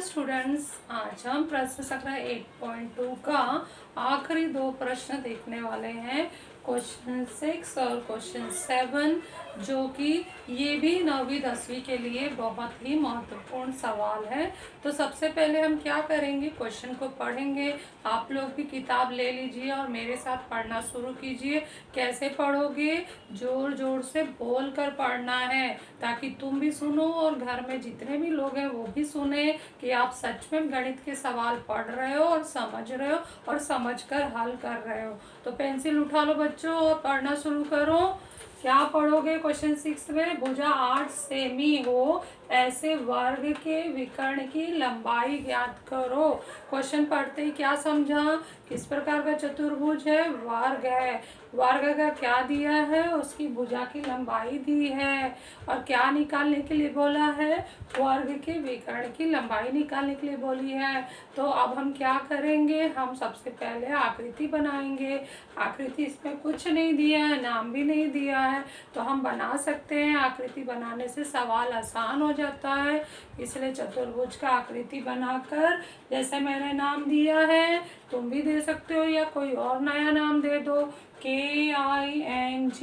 Students, आज हम प्रश्न संग्रह 8.2 का आखिरी दो प्रश्न देखने वाले हैं, क्वेश्चन 6 और क्वेश्चन 7, जो कि ये भी 9वीं 10वीं के लिए बहुत ही महत्वपूर्ण सवाल है। तो सबसे पहले हम क्या करेंगे, क्वेश्चन को पढ़ेंगे। आप लोग भी किताब ले लीजिए और मेरे साथ पढ़ना शुरू कीजिए। कैसे पढ़ोगे? जोर जोर से बोल कर पढ़ना है, ताकि तुम भी सुनो और घर में जितने भी लोग हैं वो भी सुने कि आप सच में गणित के सवाल पढ़ रहे हो और समझ रहे हो और समझकर हल कर रहे हो। तो पेंसिल उठा लो बच्चों और पढ़ना शुरू करो। क्या पढ़ोगे? क्वेश्चन 6 में, भुजा 8 सेमी हो ऐसे वर्ग के विकर्ण की लंबाई ज्ञात करो। क्वेश्चन पढ़ते ही क्या समझा? किस प्रकार का चतुर्भुज है? वर्ग है। वर्ग का क्या दिया है? उसकी भुजा की लंबाई दी है। और क्या निकालने के लिए बोला है? वर्ग के विकर्ण की लंबाई निकालने के लिए बोली है। तो अब हम क्या करेंगे? हम सबसे पहले आकृति बनाएंगे। आकृति इसमें कुछ नहीं दिया है, नाम भी नहीं दिया है, तो हम बना सकते हैं। आकृति बनाने से सवाल आसान हो जाता है, इसलिए चतुर्भुज का आकृति बनाकर, जैसे मैंने नाम दिया है तुम भी दे सकते हो या कोई और नया नाम दे दो। KING,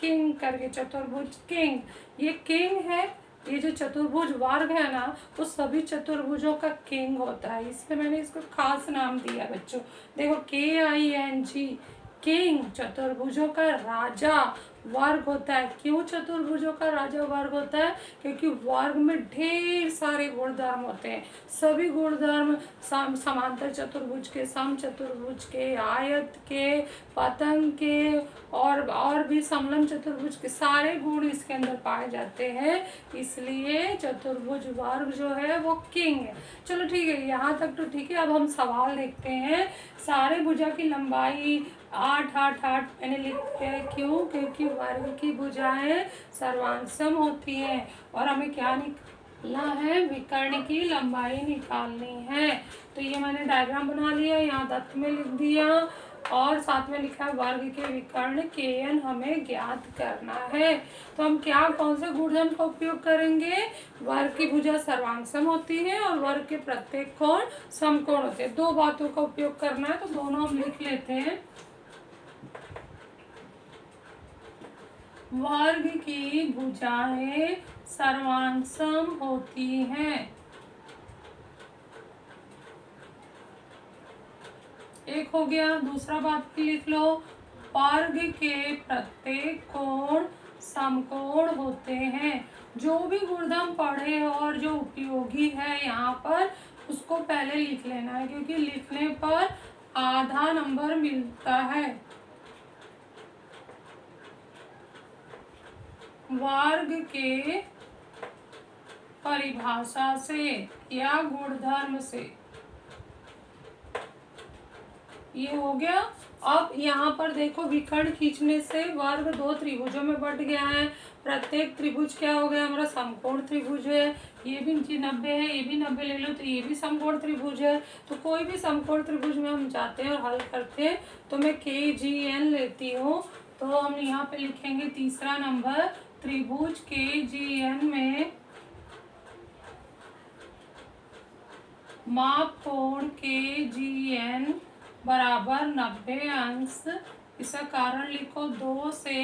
किंग करके, चतुर्भुज किंग। ये किंग है। ये जो चतुर्भुज वर्ग है ना, वो सभी चतुर्भुजों का किंग होता है, इसलिए मैंने इसको खास नाम दिया बच्चों। देखो, KING, किंग, चतुर्भुजों का राजा वर्ग होता है। क्यों चतुर्भुजों का राजा वर्ग होता है? क्योंकि वर्ग में ढेर सारे गुणधर्म होते हैं। सभी गुणधर्म समांतर चतुर्भुज के, सम चतुर्भुज के, आयत के, पतंग के और भी समलंब चतुर्भुज के सारे गुण इसके अंदर पाए जाते हैं, इसलिए चतुर्भुज वर्ग जो है वो किंग है। चलो ठीक है, यहाँ तक तो ठीक है। अब हम सवाल देखते हैं। सारे भुजा की लंबाई 8 8 8 मैंने लिखा है। क्यों? क्योंकि वर्ग की भुजाएं सर्वांग होती हैं और हमें क्या निकालना है? विकर्ण की लंबाई निकालनी है। तो ये मैंने डायग्राम बना लिया, यहाँ दत्त में लिख दिया और साथ में लिखा है वर्ग के विकर्ण KN हमें ज्ञात करना है। तो हम क्या, कौन से गुणधर्म का उपयोग करेंगे? वर्ग की भुजा सर्वांग होती है और वर्ग के प्रत्येक कोण समकोण होते हैं। दो बातों का उपयोग करना है, तो दोनों हम लिख लेते हैं। वर्ग की भुजाएं सर्वांग होती हैं। एक हो गया। दूसरा बात भी लिख लो, वर्ग के प्रत्येक कोण समकोण होते हैं। जो भी गुणधर्म पढ़े और जो उपयोगी है यहाँ पर, उसको पहले लिख लेना है, क्योंकि लिखने पर आधा नंबर मिलता है। वर्ग के परिभाषा से या गुणधर्म से, ये हो गया। अब यहाँ पर देखो, विकर्ण खींचने से वर्ग दो त्रिभुजों में बट गया है। प्रत्येक त्रिभुज क्या हो गया? हमारा समकोण त्रिभुज है। ये भी 90 है, ये भी 90 ले लो, तो ये भी समकोण त्रिभुज है। तो कोई भी समकोण त्रिभुज में हम जाते हैं और हल करते हैं। तो मैं KGN लेती हूँ, तो हम यहाँ पे लिखेंगे तीसरा नंबर, त्रिभुज KGN में माप कोण KGN बराबर 90 अंश। इसका कारण लिखो 2 से,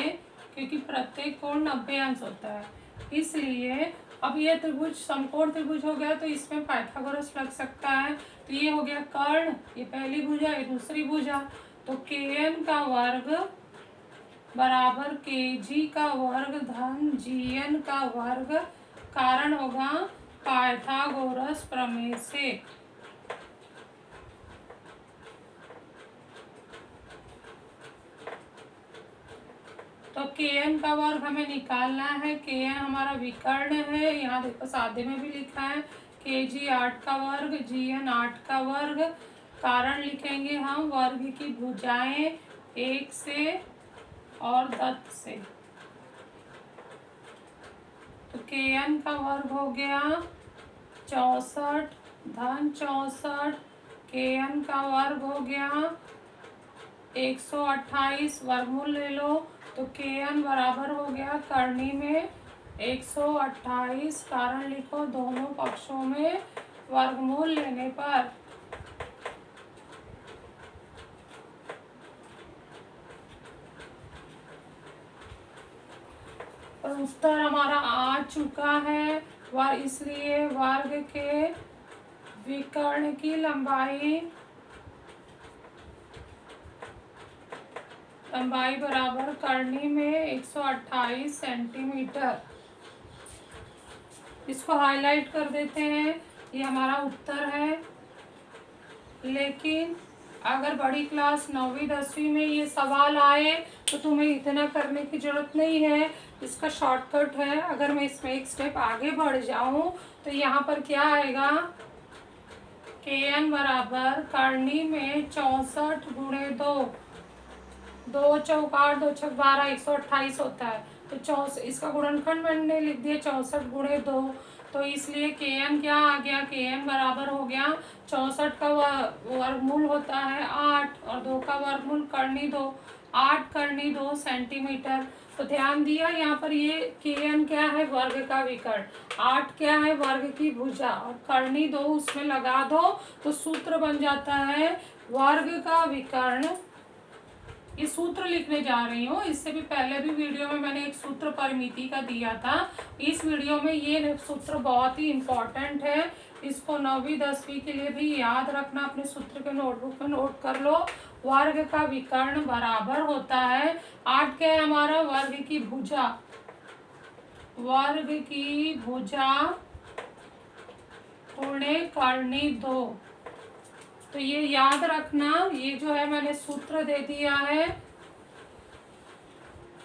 क्योंकि प्रत्येक कोण 90 अंश होता है, इसलिए अब ये त्रिभुज समकोण त्रिभुज हो गया, तो इसमें पाइथागोरस लग सकता है। तो ये हो गया कर्ण, ये पहली भुजा, ये दूसरी भुजा। तो KN का वर्ग बराबर KG का वर्ग धन GN का वर्ग, कारण होगा पाइथागोरस प्रमेय से। तो KN का वर्ग हमें निकालना है। KN हमारा विकर्ण है, यहाँ देखो सादे में भी लिखा है। KG 8 का वर्ग, GN 8 का वर्ग, कारण लिखेंगे हम वर्ग की भुजाएं 1 से और दत्त से। तो KN का वर्ग हो गया 64 धन 64, KN का वर्ग हो गया 128, वर्गमूल ले लो, तो KN बराबर हो गया करनी में 128, कारण लिखो दोनों पक्षों में वर्गमूल लेने पर उत्तर हमारा आ चुका है। इसलिए वर्ग के विकर्ण की लंबाई बराबर करनी में 128 सेंटीमीटर। इसको हाईलाइट कर देते हैं, ये हमारा उत्तर है। लेकिन अगर बड़ी क्लास 9वीं 10वीं में ये सवाल आए तो तुम्हें इतना करने की ज़रूरत नहीं है। इसका शॉर्टकट है, अगर मैं इसमें एक स्टेप आगे बढ़ जाऊं तो यहाँ पर क्या आएगा, kn बराबर करनी में 64 गुणे 2, 2 चौक 8, 2 छक 12, 128 होता है। तो इसका गुणनखंड मैंने लिख दिया 64 गुणे 2। तो इसलिए kn क्या आ गया, kn बराबर हो गया 64 का वर्गमूल होता है 8 और 2 का वर्गमूल करनी 2, 8 करनी 2 सेंटीमीटर। तो ध्यान दिया यहाँ पर ये kn क्या है, वर्ग का विकर्ण, 8 क्या है, वर्ग की भुजा, और करनी 2 उसमें लगा दो तो सूत्र बन जाता है वर्ग का विकर्ण। ये सूत्र लिखने जा रही हूँ, इससे भी पहले भी वीडियो में मैंने एक सूत्र परिमिति का दिया था। इस वीडियो में ये सूत्र बहुत ही इम्पोर्टेंट है, इसको 9वीं 10वीं के लिए भी याद रखना, अपने सूत्र के नोटबुक में नोट कर लो। वर्ग का विकर्ण बराबर होता है 8 क्या है हमारा, वर्ग की भुजा, वर्ग की भुजा गुणे करनी 2। तो ये याद रखना, ये जो है मैंने सूत्र दे दिया है।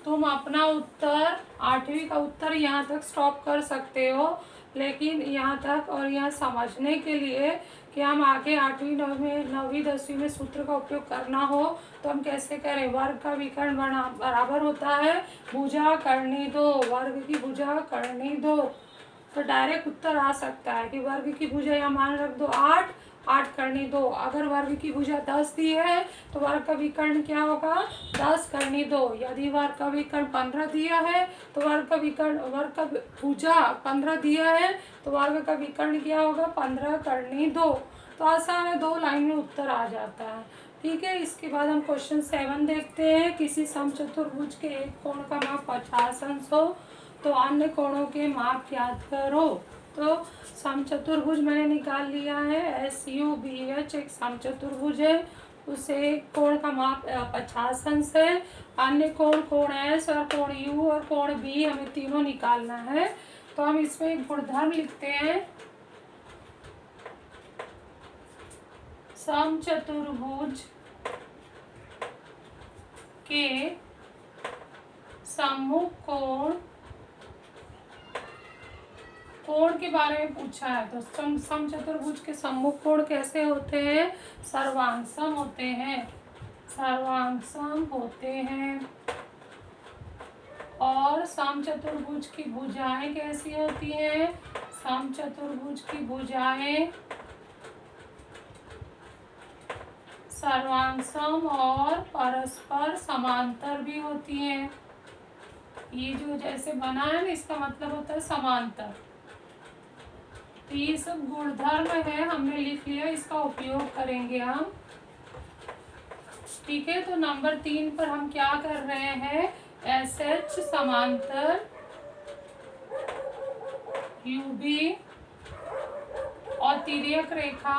तुम अपना उत्तर 8वीं का उत्तर यहाँ तक स्टॉप कर सकते हो, लेकिन यहाँ तक और यहाँ समझने के लिए कि हम आगे 8वीं 9वीं 10वीं में सूत्र का उपयोग करना हो तो हम कैसे करें। वर्ग का विकर्ण बराबर होता है भुजा करनी 2, वर्ग की भुजा करनी 2। तो डायरेक्ट उत्तर आ सकता है कि वर्ग की भुजा या मान रख दो 8, 8 करनी 2। अगर वर्ग की भुजा 10 दी है तो वर्ग का विकर्ण क्या होगा, 10 करनी 2। यदि वर्ग का विकर्ण 15 दिया है तो वर्ग का भुजा 15 दिया है तो वर्ग का विकर्ण क्या होगा, 15 करनी 2। तो आसान है, 2 लाइन में उत्तर आ जाता है। ठीक है, इसके बाद हम क्वेश्चन 7 देखते हैं। किसी समचतुर्भुज के एक कोण का माप 50 अंश हो तो अन्य कोणों के माप ज्ञात करो। तो समचतुर्भुज मैंने निकाल लिया है, SUBH एक समचतुर्भुज है, उसे कोण का माप 50 अंश है। अन्य कोण S और कोण U और कोण B हमें तीनों निकालना है। तो हम इसमें एक गुणधर्म लिखते हैं, समचतुर्भुज के सम्मुख कोण के बारे में पूछा है। तो समचतुर्भुज के सम्मुख कोण कैसे होते हैं, सर्वांगसम होते हैं, सर्वांगसम होते हैं। और समचतुर्भुज की भुजाएं कैसी होती हैं, समचतुर्भुज की भुजाएं सर्वांगसम और परस्पर समांतर भी होती हैं। ये जो जैसे बना है ना, इसका मतलब होता है समांतर। तो ये सब गुणधर्म है, हमने लिख लिया, इसका उपयोग करेंगे हम। ठीक है, तो नंबर 3 पर हम क्या कर रहे हैं, SH समांतर UB और तिर्यक रेखा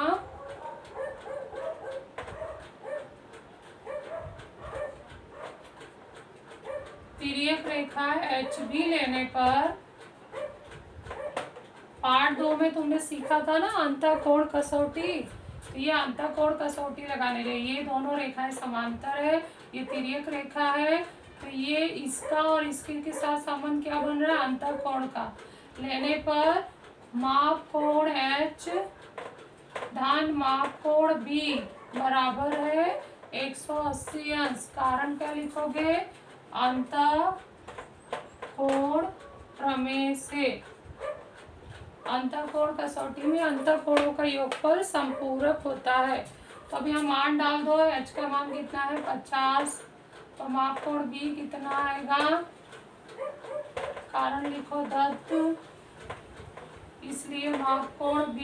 HB लेने पर, पार्ट 2 में तुमने सीखा था ना अंतःकोण कसौटी, तो ये अंतःकोण कसौटी लगाने के लिए ये दोनों रेखाएं समांतर है, ये तिर्यक रेखा है, तो ये इसका और इसके के साथ संबंध क्या बन रहा है, अंतःकोण का। लेने पर माप कोण H धन माप कोण B बराबर है 180 अंश। कारण क्या लिखोगे, अंतःकोण प्रमेय से। अंतःकोण कसौटी में अंतःकोणों का योगफल संपूरक होता है। तो अभी हम मान डाल दो, H का मान कितना है 50, तो माप कोण B कितना आएगा, कारण लिखो दत्त, इसलिए माप कोण B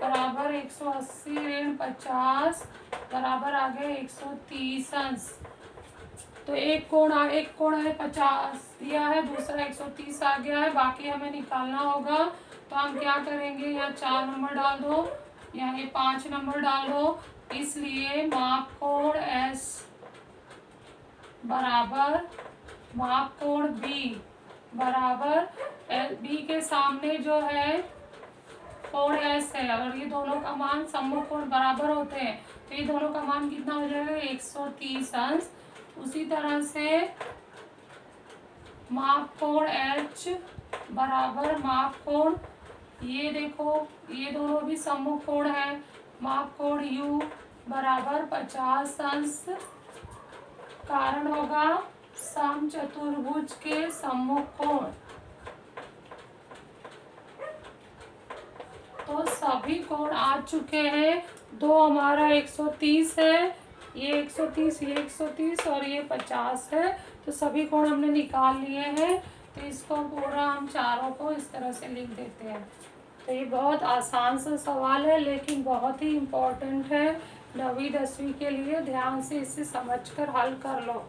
बराबर 180 ऋण 50 बराबर आ गया 130 अंश। तो एक कोण है 50 दिया है, दूसरा 130 आ गया है, बाकी हमें निकालना होगा। तो हम क्या करेंगे, यहाँ 4 नंबर डाल दो, यहाँ ये 5 नंबर डाल दो। इसलिए माप कोण एस बराबर माप कोण बी बराबर बी के सामने जो है कोण एस है, और ये दोनों का मान सम्मुख कोण बराबर होते हैं, तो ये दोनों का मान कितना हो जाएगा 130 अंश। उसी तरह से माप कोण एच बराबर माप कोण, ये देखो ये दोनों भी सम्मुख कोण है, माप कोण यू बराबर 50 अंश। कारण होगा समचतुर्भुज के सम्मुख कोण। तो सभी कोण आ चुके हैं। दो हमारा 130 है, ये 130, ये 130 और ये 50 है। तो सभी कोण हमने निकाल लिए हैं। तो इसको पूरा हम चारों को इस तरह से लिख देते हैं। तो ये बहुत आसान सा सवाल है, लेकिन बहुत ही इम्पोर्टेंट है 9वीं 10वीं के लिए। ध्यान से इसे समझकर हल कर लो।